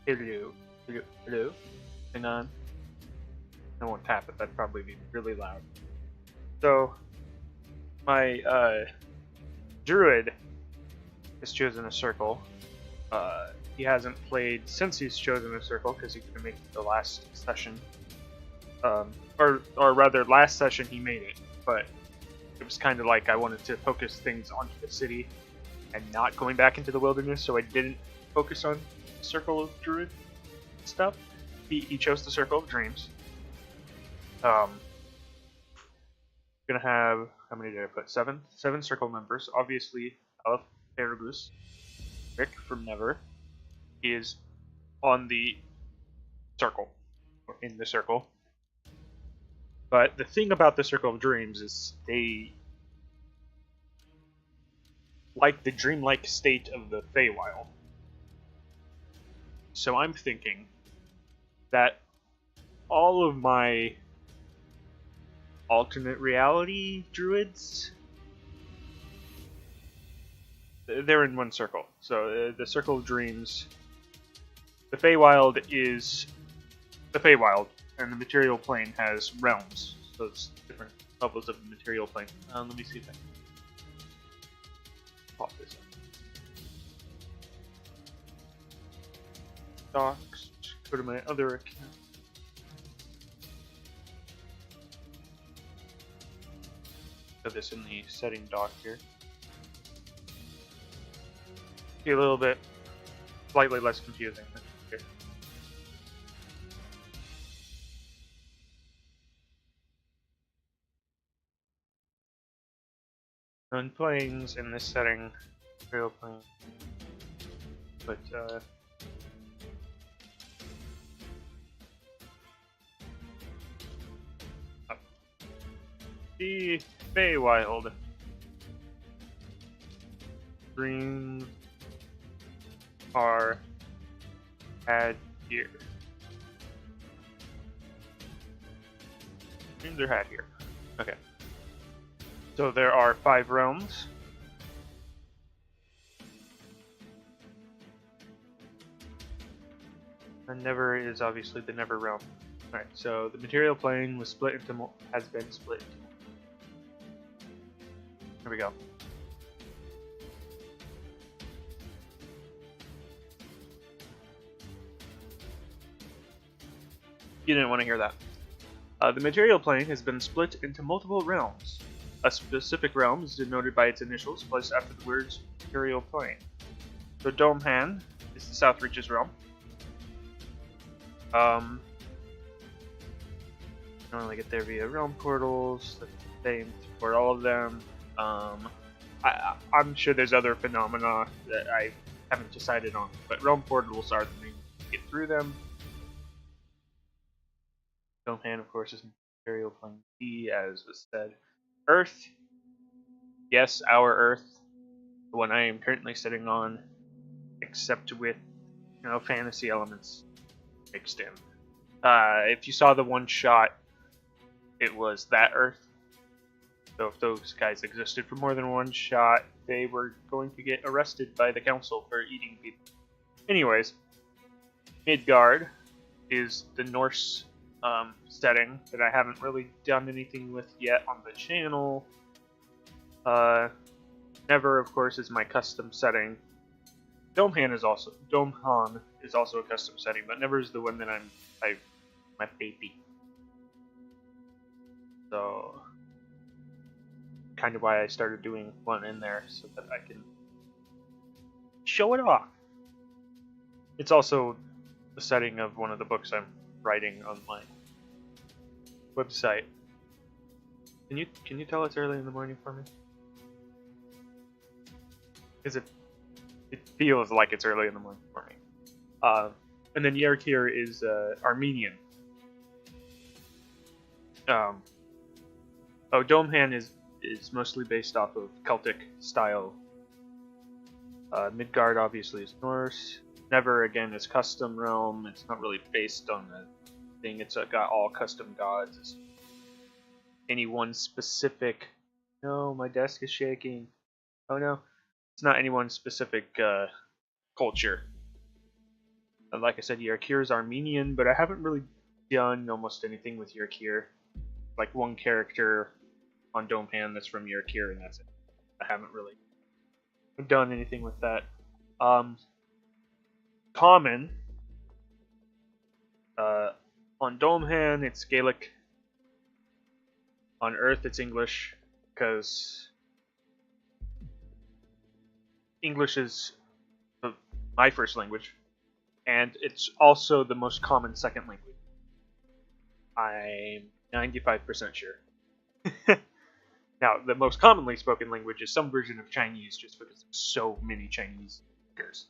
Hello. Hello. Hello. Hang on. I won't tap it. That'd probably be really loud. So, my druid has chosen a circle. He hasn't played since he's chosen a circle because he couldn't make it the last session. Or rather, last session he made it, but it was kind of like I wanted to focus things onto the city and not going back into the wilderness, so I didn't focus on Circle of Druid stuff. He chose the Circle of Dreams. Gonna have, how many did I put? Seven circle members. Obviously, Alif Fergus, Rick from Nevre, is on the circle, or in the circle. But the thing about the Circle of Dreams is they like the dreamlike state of the Feywild. So I'm thinking that all of my alternate reality druids, they're in one circle. So the Circle of Dreams, the Feywild is the Feywild, and the material plane has realms. So it's different levels of the material plane. Let me see if I can pop this up. Docs, go to my other account. Put this in the setting dock here. Be a little bit slightly less confusing. Here. When planes in this setting, real plane, but the Feywild dreams are had here. Dreams are had here. Okay. So there are 5 realms. And Nevre is obviously the Nevre realm. Alright, so the material plane was split into has been split into. Here we go. You didn't want to hear that. The material plane has been split into multiple realms. A specific realm is denoted by its initials placed after the words material plane. So Domehan is the South Reaches realm. You can only get there via realm portals. That's the same for all of them. I'm sure there's other phenomena that I haven't decided on, but realm portals are the main way to get through them. Domehan, of course, is material plane B, as was said. Earth, yes, our Earth, the one I am currently sitting on, except with, fantasy elements mixed in. If you saw the one shot, it was that Earth. So if those guys existed for more than one shot, they were going to get arrested by the council for eating people. Anyways, Midgard is the Norse setting that I haven't really done anything with yet on the channel. Nevre, of course, is my custom setting. Domehan is also a custom setting, but Nevre is the one that my baby. So, kind of why I started doing one in there so that I can show it off. It's also the setting of one of the books I'm writing on my website. Can you tell it's early in the morning for me? Because it feels like it's early in the morning for me. And then Yerkir is Armenian. Domehan is mostly based off of Celtic style. Midgard obviously is Norse. Nevre again is custom realm. It's not really based on the thing. It's got all custom gods. It's any one specific. No, my desk is shaking. Oh no, it's not any one specific culture. Like I said, Yeodiax is Armenian, but I haven't really done almost anything with Yeodiax. Like one character on Domehan that's from Yeodiax, and that's it. I haven't really done anything with that. Common. On Domehan, it's Gaelic. On Earth, it's English, because English is my first language, and it's also the most common second language. I'm 95% sure. Now, the most commonly spoken language is some version of Chinese, just because there's so many Chinese speakers,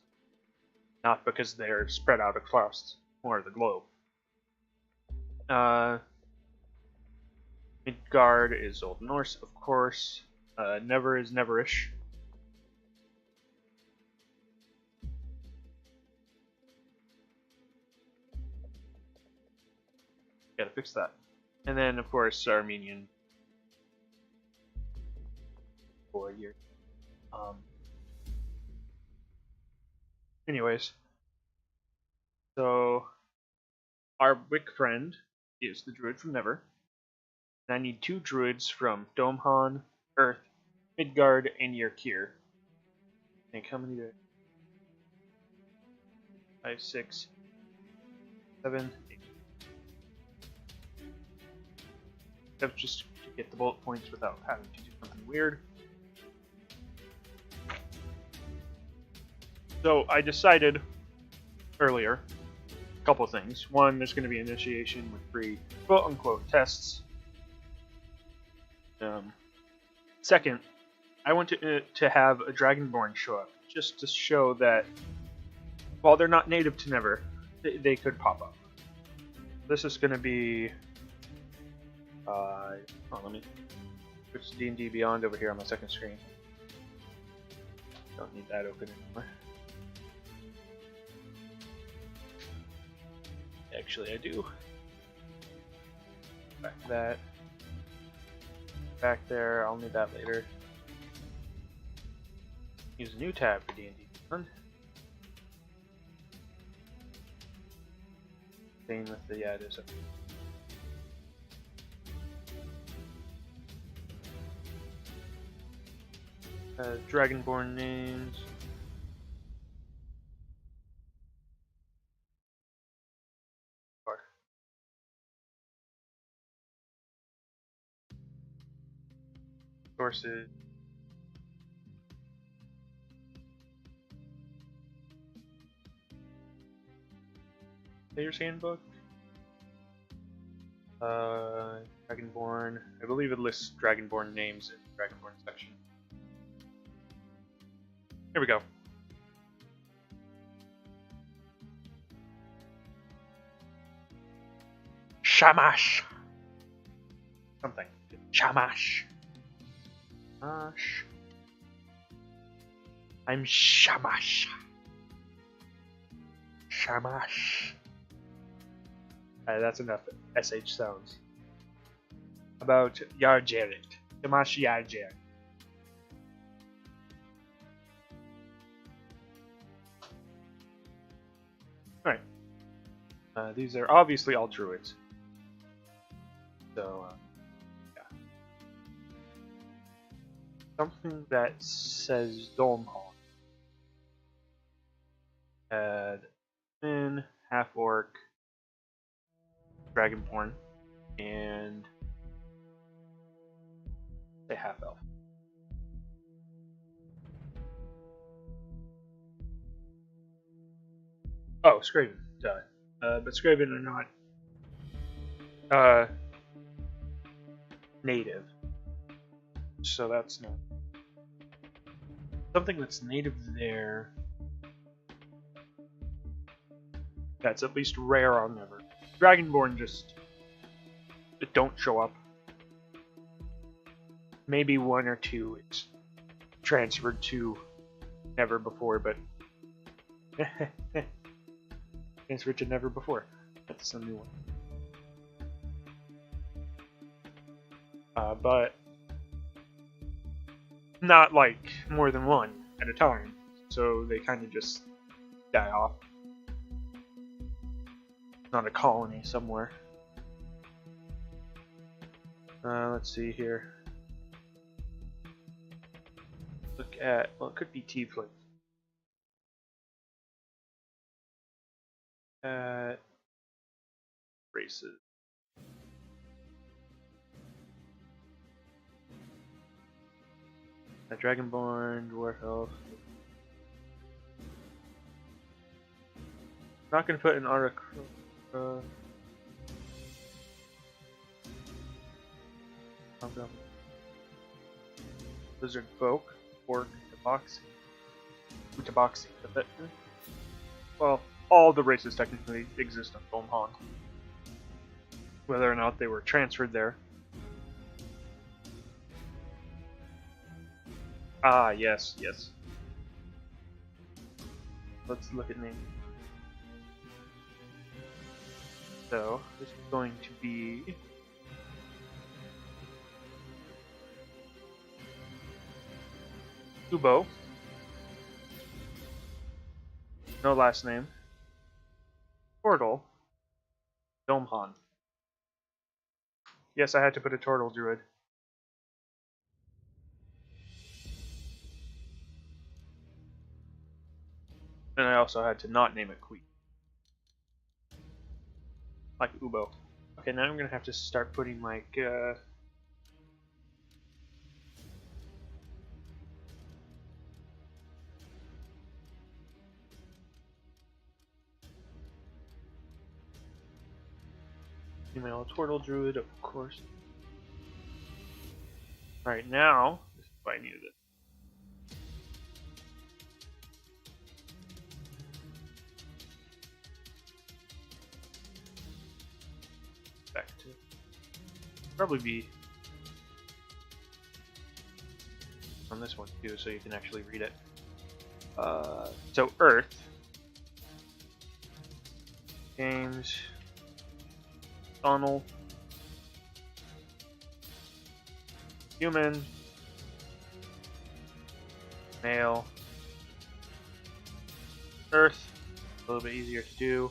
not because they're spread out across more of the globe. Midgard is Old Norse, of course. Nevre is Neverish. Gotta fix that. And then, of course, Armenian for a year. Anyways, so our Wick friend is the druid from Nevre. And I need 2 druids from Domehan, Earth, Midgard, and Yeodiax. I think how many do 5, 6, 7, 8. That's just to get the bullet points without having to do something weird. So I decided earlier a couple things. One, there's going to be initiation with free quote-unquote tests. Second, I want to have a Dragonborn show up, just to show that while they're not native to Nevre, they could pop up. This is going to be... let me switch to D&D Beyond over here on my second screen. Don't need that open anymore. Actually, I do. Back to that. Back there, I'll need that later. Use a new tab for D&D Beyond. Same with the, it is. Dragonborn names. Sources. Player's Handbook. Dragonborn. I believe it lists Dragonborn names in the Dragonborn section. Here we go. Shamash. Something. Shamash. I'm Shamash. Shamash. That's enough SH sounds. About Yarjaret. Shamash Yarjaret. Alright. These are obviously all druids. So, yeah. Something that says Domhon. Admin, half-orc, dragonborn, and a half-elf. Oh, Skraven. Duh. But Skraven are not native. So that's not something that's native there. That's at least rare on Nevre. Dragonborn just don't show up. Maybe 1 or 2 it's transferred to Nevre before, but transferred to Nevre before. That's a new one. But not like more than 1 at a time, so they kind of just die off. not a colony somewhere. Let's see here. Look at, well, it could be tiefling. Races. A dragonborn, dwarf elf. Not gonna put an Aura. Lizard folk, orc, tabaxi. Well, all the races technically exist on Domhan. Whether or not they were transferred there. Ah, yes. Let's look at names. So, this is going to be Ubo. No last name. Tortle. Domhan. Yes, I had to put a Tortle Druid. And I also had to not name it Queen. Like Ubo. Okay, now I'm gonna have to start putting like female Tortle Druid, of course. Alright, now this is why I needed it. Back to probably be on this one too, so you can actually read it. So Earth James Donald human male Earth, a little bit easier to do.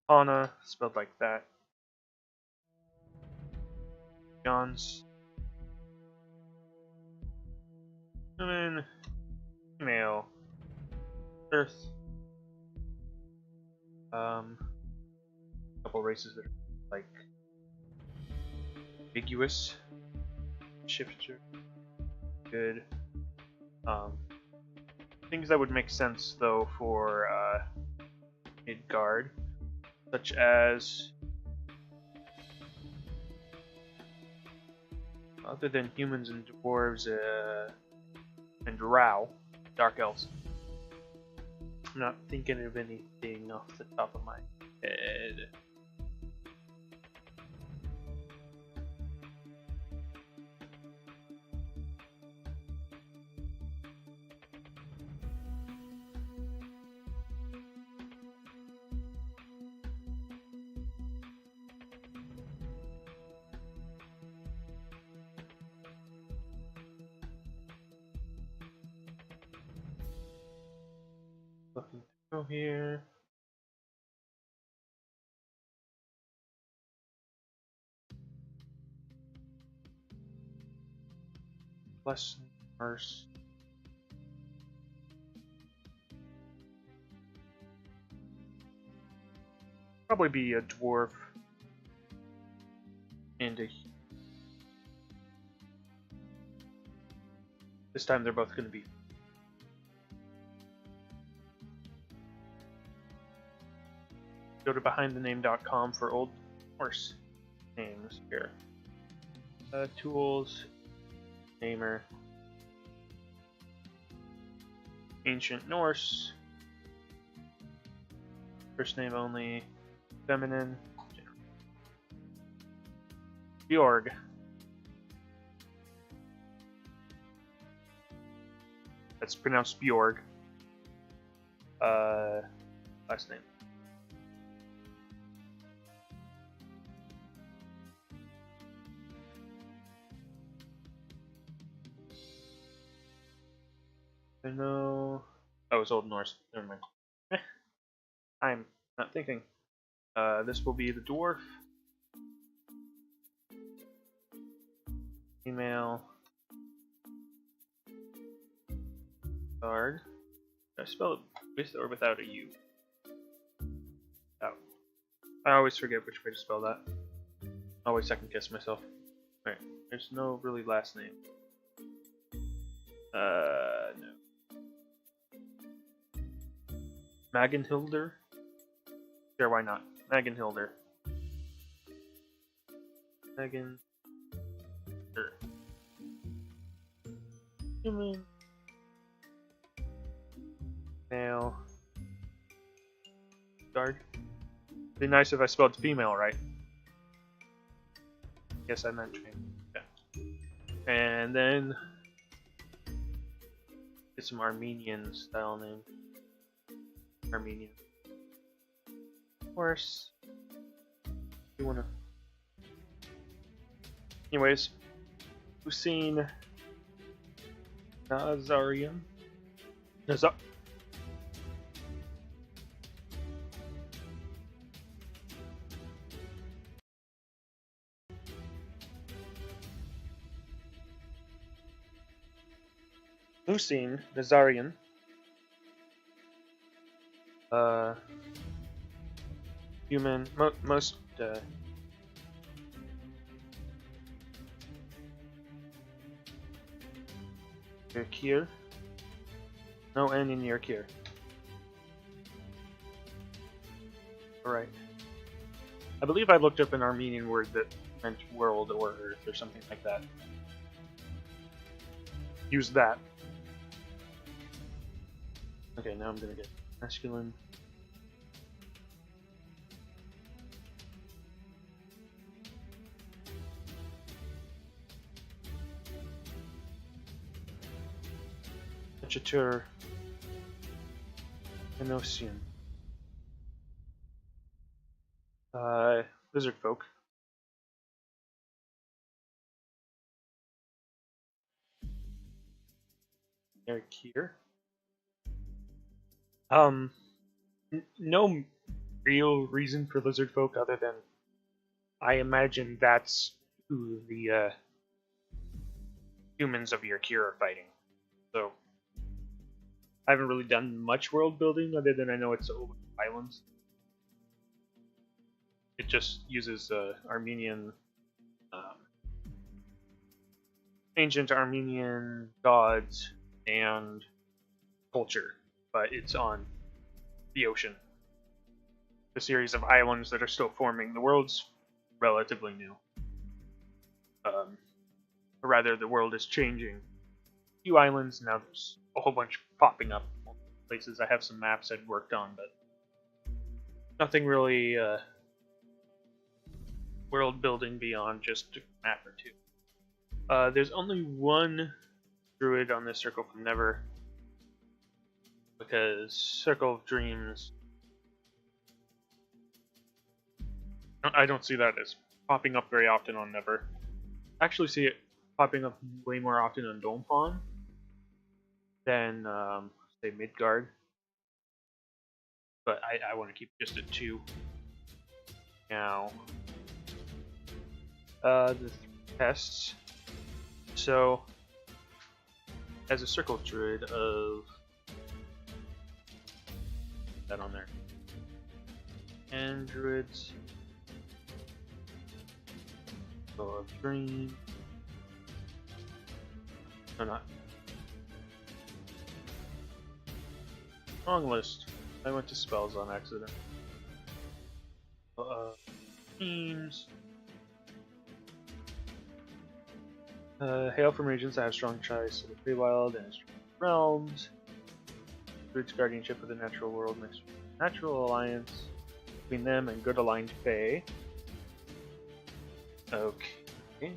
Hana, spelled like that. John's human, male, Earth. Couple races that are like ambiguous. Shifter, good. Things that would make sense though for Midgard, such as other than humans and dwarves and drow, dark elves. I'm not thinking of anything off the top of my head. Looking to go here. Plus nurse. Probably be a dwarf and a. This time they're both going to be. Go to behindthename.com for old Norse names here. Tools, namer, ancient Norse, first name only, feminine, Bjorg. That's pronounced Bjorg. Last name. I know. Oh, it's Old Norse. Never mind. I'm not thinking. This will be the dwarf. Female. Guard. Did I spell it with or without a U? Oh. I always forget which way to spell that. I always second guess myself. Alright, there's no really last name. No. Magenhilder? Sure, why not? Magenhilder. Megan. Sure. Human. Male. Guard. Be nice if I spelled female right. Yes, I meant training. Yeah. And then get some Armenian style name. Armenian. Of course. You wanna. Anyways, Hussein Nazarian. Hussein Nazarian. Human. Most. Yerkir. No N in Yerkir. Alright. I believe I looked up an Armenian word that meant world or earth or something like that. Use that. Okay, now I'm gonna get masculine. Chatur. Enosian. Lizard folk. Eric here. No real reason for lizard folk other than I imagine that's who the humans of Yerkir are fighting. So I haven't really done much world building other than I know it's over islands. It just uses Armenian, ancient Armenian gods and culture, but it's on the ocean. A series of islands that are still forming. The world's relatively new. Or rather, the world is changing. A few islands, now there's a whole bunch popping up places. I have some maps I'd worked on, but nothing really world building beyond just a map or two. There's only one druid on this circle from Nevre, because Circle of Dreams, I don't see that as popping up very often on Nevre. I actually see it popping up way more often on Domepawn than, say, Midgard. But I want to keep just at 2. Now, the 3 tests. So, as a circle druid of that on there, and druids of Dream. No, not. Wrong list. I went to spells on accident. Teams. Hail from regions that have strong ties to the free wild and strong realms. Druid's guardianship of the natural world makes natural alliance between them and good aligned Fae. Okay.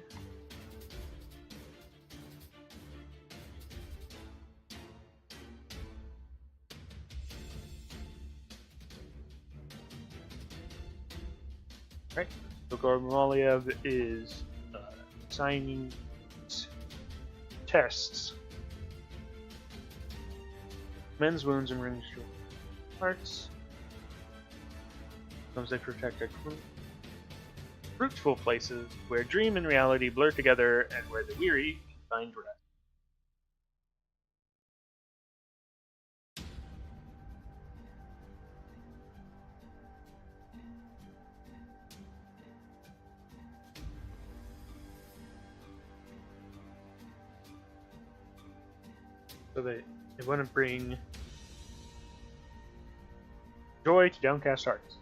Right. So Gormaliev is signing tests. Men's wounds and rings hearts. Sometimes they protect our fruitful places where dream and reality blur together and where the weary can find rest. So they want to bring joy to downcast hearts.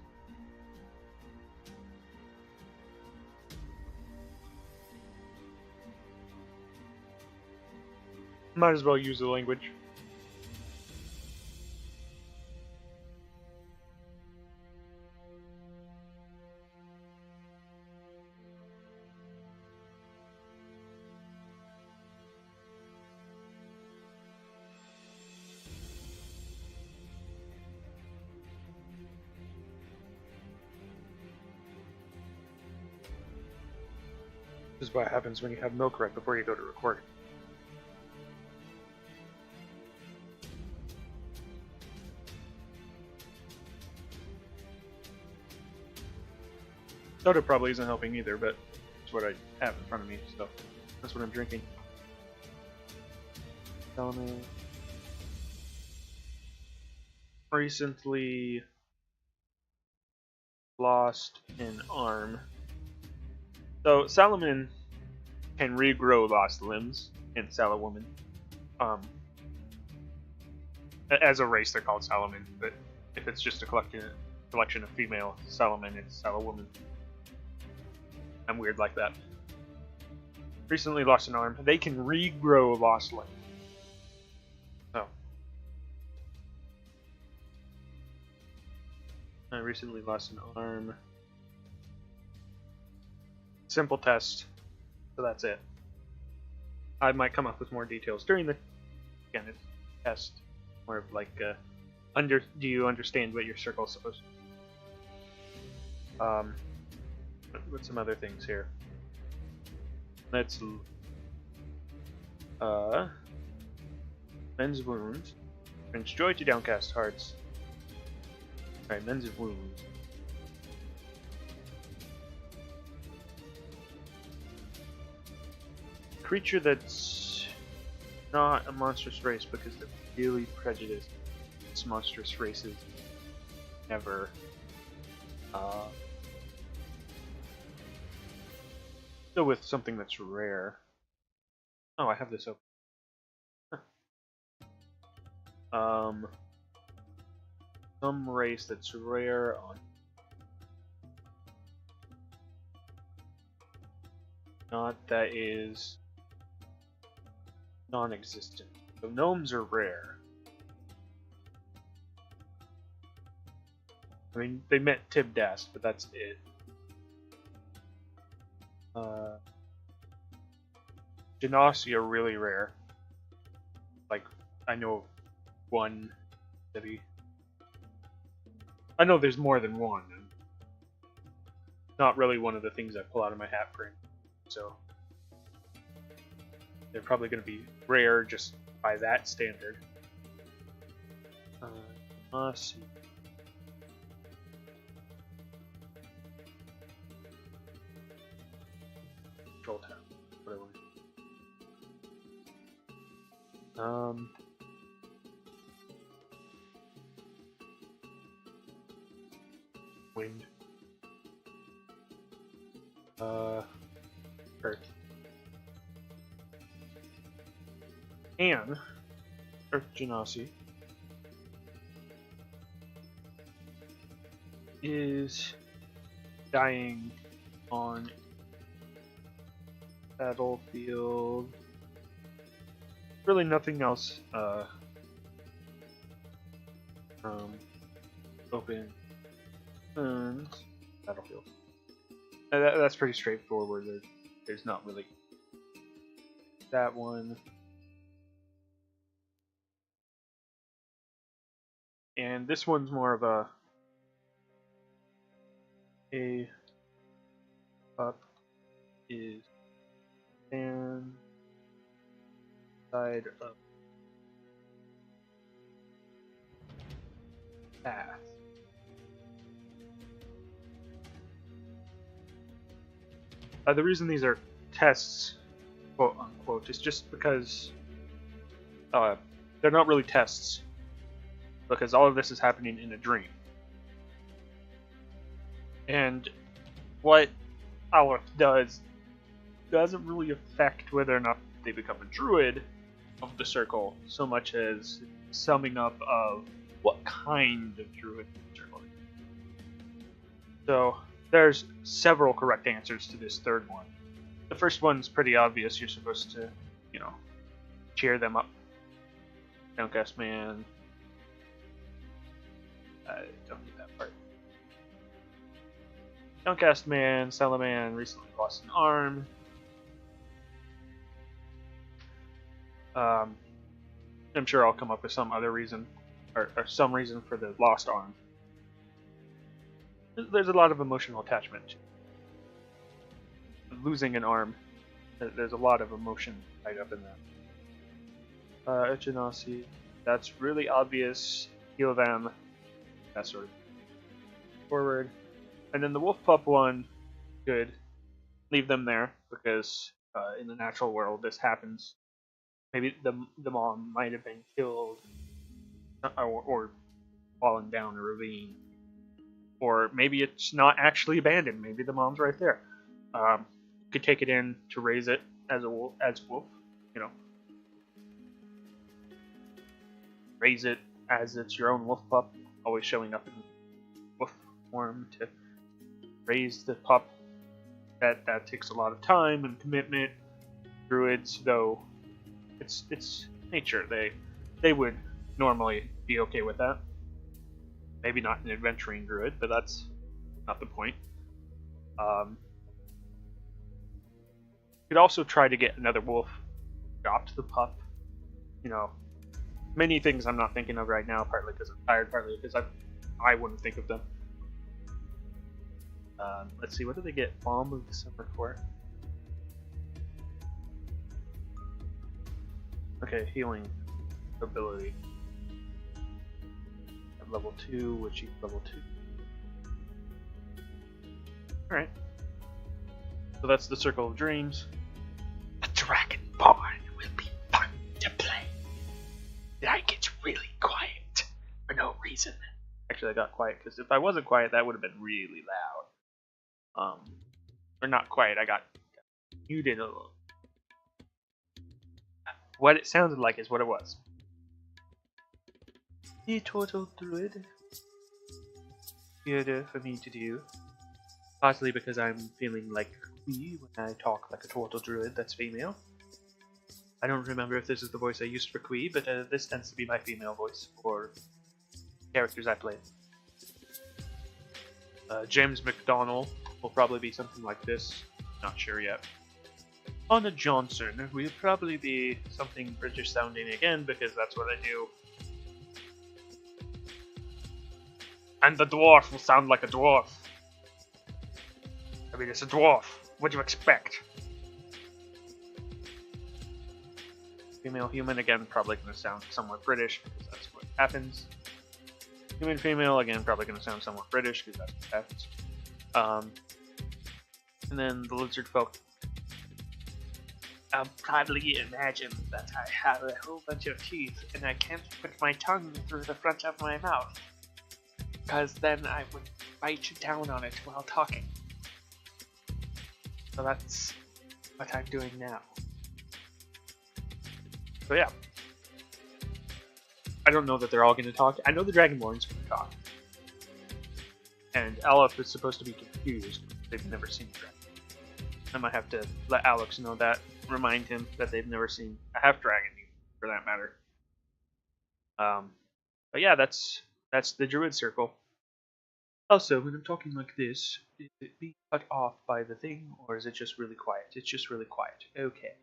Might as well use the language. This is what happens when you have milk right before you go to recording. Soda probably isn't helping either, but it's what I have in front of me, so that's what I'm drinking. Recently lost an arm. So Salaman can regrow lost limbs in Salawoman. As a race, they're called Salaman, but if it's just a collection of female Salaman, it's Salawoman. I'm weird like that. Recently lost an arm. They can regrow a lost limb. Oh. I recently lost an arm. Simple test. So that's it. I might come up with more details during the test. More of like, do you understand what your circle is supposed to do? What's some other things here? Let's mends wounds. Brings joy to downcast hearts. Alright, mends of wounds. Creature that's not a monstrous race because they're really prejudiced. It's monstrous races never go with something that's rare. Oh, I have this open. Huh. Some race that's rare on. Not that is non-existent. So gnomes are rare. I mean, they meant Tibdast, but that's it. Genasi are really rare. Like, I know one city. I know there's more than one. And not really one of the things I pull out of my hat for. So they're probably going to be rare just by that standard. Genasi. Control tab. What do I want? Wind. Earth. And Earth Genasi is dying on battlefield. Really nothing else open and battlefield. That's pretty straightforward. There's not really that one. And this one's more of a up is and side up. path. The reason these are tests, quote unquote, is just because they're not really tests, because all of this is happening in a dream. And what Alif does doesn't really affect whether or not they become a druid of the circle so much as summing up of what kind of druid the circle is. So there's several correct answers to this third one. The first one's pretty obvious. You're supposed to, cheer them up. Downcast man. Don't get that part. Downcast man, Salaman recently lost an arm. I'm sure I'll come up with some other reason, or some reason for the lost arm. There's a lot of emotional attachment to losing an arm. There's a lot of emotion tied up in that. Echinasi, that's really obvious. Heal them. That sort of forward. And then the wolf pup one, good. Leave them there because in the natural world this happens. Maybe the mom might have been killed or fallen down a ravine. Or maybe it's not actually abandoned. Maybe the mom's right there. Could take it in to raise it as wolf, Raise it as it's your own wolf pup, always showing up in wolf form to raise the pup. That takes a lot of time and commitment. Druids, though, it's nature. They would normally be okay with that. Maybe not an adventuring druid, but that's not the point. Could also try to get another wolf, adopt the pup. Many things I'm not thinking of right now, partly because I'm tired, partly because I wouldn't think of them. Let's see, what do they get Balm of December for? Okay, healing ability. At level 2, which equals level 2. Alright. So that's the Circle of Dreams. The Dragonborn will be fun to play. Did I get really quiet for no reason? Actually, I got quiet because if I wasn't quiet, that would have been really loud. Or not quiet, I got muted a little. What it sounded like is what it was. The Turtle Druid. Weirder for me to do. Partly because I'm feeling like Quee when I talk like a Turtle Druid that's female. I don't remember if this is the voice I used for Quee, but this tends to be my female voice for characters I play. James McDonnell will probably be something like this. Not sure yet. Anna Johnson will probably be something British sounding again because that's what I do. And the dwarf will sound like a dwarf. I mean, it's a dwarf. What do you expect? Female human, again, probably going to sound somewhat British because that's what happens. Human female, again, probably going to sound somewhat British because that's what happens. And then the lizard folk. I'll probably imagine that I have a whole bunch of teeth and I can't put my tongue through the front of my mouth. Because then I would bite down on it while talking. So that's what I'm doing now. So yeah. I don't know that they're all going to talk. I know the Dragonborn's going to talk. And Alif is supposed to be confused. They've never seen a dragon. I might have to let Alex know that. Remind him that they've never seen a half-dragon, for that matter. But yeah, that's the Druid Circle. Also, when I'm talking like this, is it being cut off by the thing, or is it just really quiet? It's just really quiet. Okay.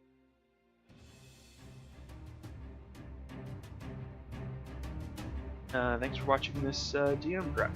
Thanks for watching this DM drop.